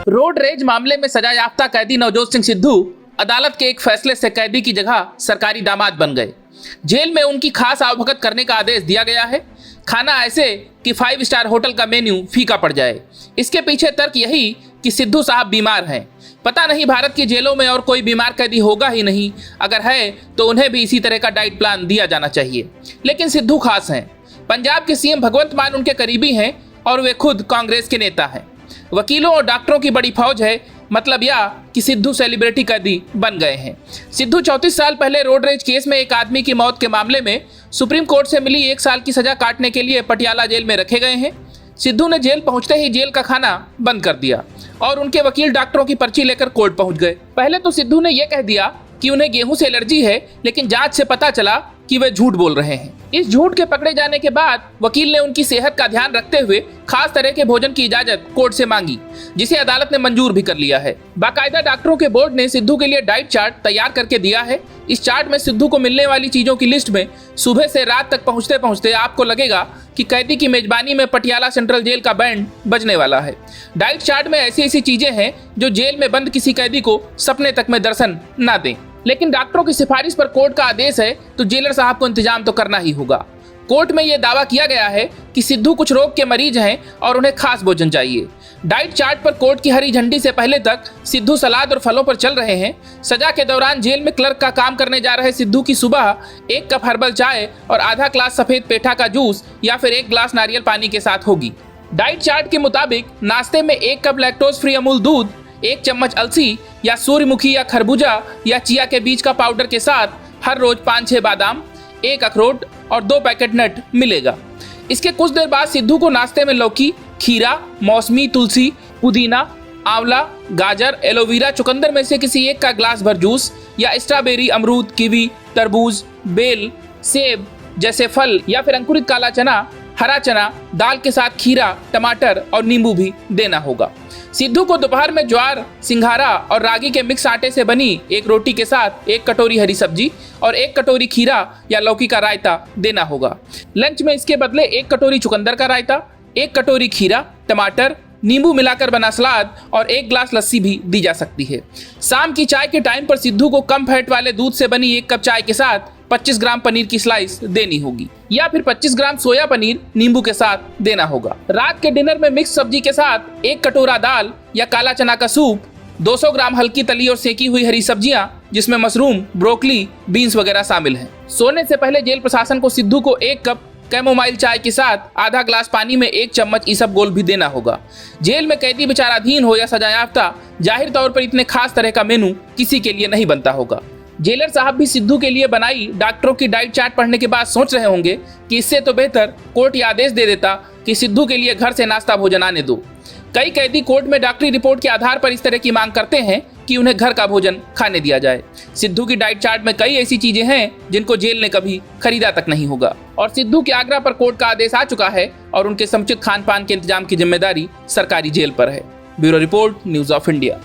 Road rage मामले में सजायाफ्ता कैदी नवजोत सिंह सिद्धू अदालत के एक फैसले से कैदी की जगह सरकारी दामाद बन गए। जेल में उनकी खास आवभगत करने का आदेश दिया गया है। खाना ऐसे कि 5 स्टार होटल का मेन्यू फीका पड़ जाए। इसके पीछे तर्क यही कि सिद्धू साहब बीमार हैं। पता नहीं भारत की जेलों में और कोई बीमार कैदी होगा ही नहीं, अगर है तो उन्हें भी इसी तरह का डाइट प्लान दिया जाना चाहिए। लेकिन सिद्धू खास हैं। पंजाब के सीएम भगवंत मान उनके करीबी हैं और वे खुद कांग्रेस के नेता हैं। वकीलों और डॉक्टरों की बड़ी फौज है, मतलब यह कि सिद्धू सेलिब्रिटी कैदी बन गए हैं। सिद्धू 34 साल पहले रोड रेज केस में एक आदमी की मौत के मामले में सुप्रीम कोर्ट से मिली 1 साल की सजा काटने के लिए पटियाला जेल में रखे गए हैं। सिद्धू ने जेल पहुंचते ही जेल का खाना बंद कर दिया और उनके वकील डॉक्टरों की पर्ची लेकर कोर्ट पहुंच गए। पहले तो सिद्धू ने यह कह दिया कि उन्हें गेहूं से एलर्जी है, लेकिन जांच से पता चला कि वे झूठ बोल रहे हैं। इस झूठ के पकड़े जाने के बाद वकील ने उनकी सेहत का ध्यान रखते हुए खास तरह के भोजन की इजाजत कोर्ट से मांगी, जिसे अदालत ने मंजूर भी कर लिया है। बाकायदा डॉक्टरों के बोर्ड ने सिद्धू के लिए डाइट चार्ट तैयार करके दिया है। इस चार्ट में सिद्धू को मिलने वाली चीजों की लिस्ट में सुबह से रात तक पहुंचते पहुंचते आपको लगेगा कि कैदी की मेजबानी में पटियाला सेंट्रल जेल का बैंड बजने वाला है। डाइट चार्ट में ऐसी ऐसी चीजें हैं जो जेल में बंद किसी कैदी को सपने तक में दर्शन ना दें। लेकिन डॉक्टरों की सिफारिश पर कोर्ट का आदेश है तो जेलर साहब को इंतजाम तो करना ही होगा। कोर्ट में यह दावा किया गया है कि सिद्धू कुछ रोग के मरीज हैं और उन्हें खास भोजन चाहिए। डाइट चार्ट पर कोर्ट की हरी झंडी से पहले तक सिद्धू सलाद और फलों पर चल रहे हैं। सजा के दौरान जेल में क्लर्क का काम करने जा रहे सिद्धू की सुबह 1 कप हर्बल चाय और आधा ग्लास सफेद पेठा का जूस या फिर 1 ग्लास नारियल पानी के साथ होगी। डाइट चार्ट के मुताबिक नाश्ते में 1 कप लैक्टोज फ्री अमूल दूध, 1 चम्मच अलसी या सूर्यमुखी या खरबूजा या चिया के बीज का पाउडर के साथ हर रोज 5-6 बादाम, 1 अखरोट और 2 पैकेट नट मिलेगा। इसके कुछ देर बाद सिद्धू को नाश्ते में लौकी, खीरा, मौसमी, तुलसी, पुदीना, आंवला, गाजर, एलोवेरा, चुकंदर में से किसी एक का ग्लास भर जूस या स्ट्रॉबेरी, अमरूद, कीवी, तरबूज, बेल, सेब जैसे फल या फिर अंकुरित काला चना, हरा चना, दाल के साथ खीरा, टमाटर और नींबू भी देना होगा। सिद्धू को दोपहर में ज्वार, सिंघारा और रागी के मिक्स आटे से बनी 1 रोटी के साथ 1 कटोरी हरी सब्जी और 1 कटोरी खीरा या लौकी का रायता देना होगा। लंच में इसके बदले 1 कटोरी चुकंदर का रायता, 1 कटोरी खीरा, टमाटर, नींबू मिलाकर बना सलाद और 1 ग्लास लस्सी भी दी जा सकती है। शाम की चाय के टाइम पर सिद्धू को कम फैट वाले दूध से बनी 1 कप चाय के साथ 25 ग्राम पनीर की स्लाइस देनी होगी या फिर 25 ग्राम सोया पनीर नींबू के साथ देना होगा। रात के डिनर में मिक्स सब्जी के साथ 1 कटोरा दाल या काला चना का सूप, 200 ग्राम हल्की तली और सेकी हुई हरी सब्जियां जिसमें मशरूम, ब्रोकली, बीन्स वगैरह शामिल हैं। सोने से पहले जेल प्रशासन को सिद्धू को 1 कप कैमोमाइल चाय के साथ आधा ग्लास पानी में 1 चम्मच इसबगोल भी देना होगा। जेल में कैदी विचाराधीन हो या सजायाफ्ता, जाहिर तौर पर इतने खास तरह का मेनू किसी के लिए नहीं बनता होगा। जेलर साहब भी सिद्धू के लिए बनाई डॉक्टरों की डाइट चार्ट पढ़ने के बाद सोच रहे होंगे कि इससे तो बेहतर कोर्ट ये आदेश दे देता कि सिद्धू के लिए घर से नाश्ता भोजन आने दो। कई कैदी कोर्ट में डॉक्टरी रिपोर्ट के आधार पर इस तरह की मांग करते हैं कि उन्हें घर का भोजन खाने दिया जाए। सिद्धू की डाइट चार्ट में कई ऐसी चीजें हैं जिनको जेल ने कभी खरीदा तक नहीं होगा और सिद्धू के आग्रह पर कोर्ट का आदेश आ चुका है और उनके समुचित खान पान के इंतजाम की जिम्मेदारी सरकारी जेल पर है। Bureau report, news of India.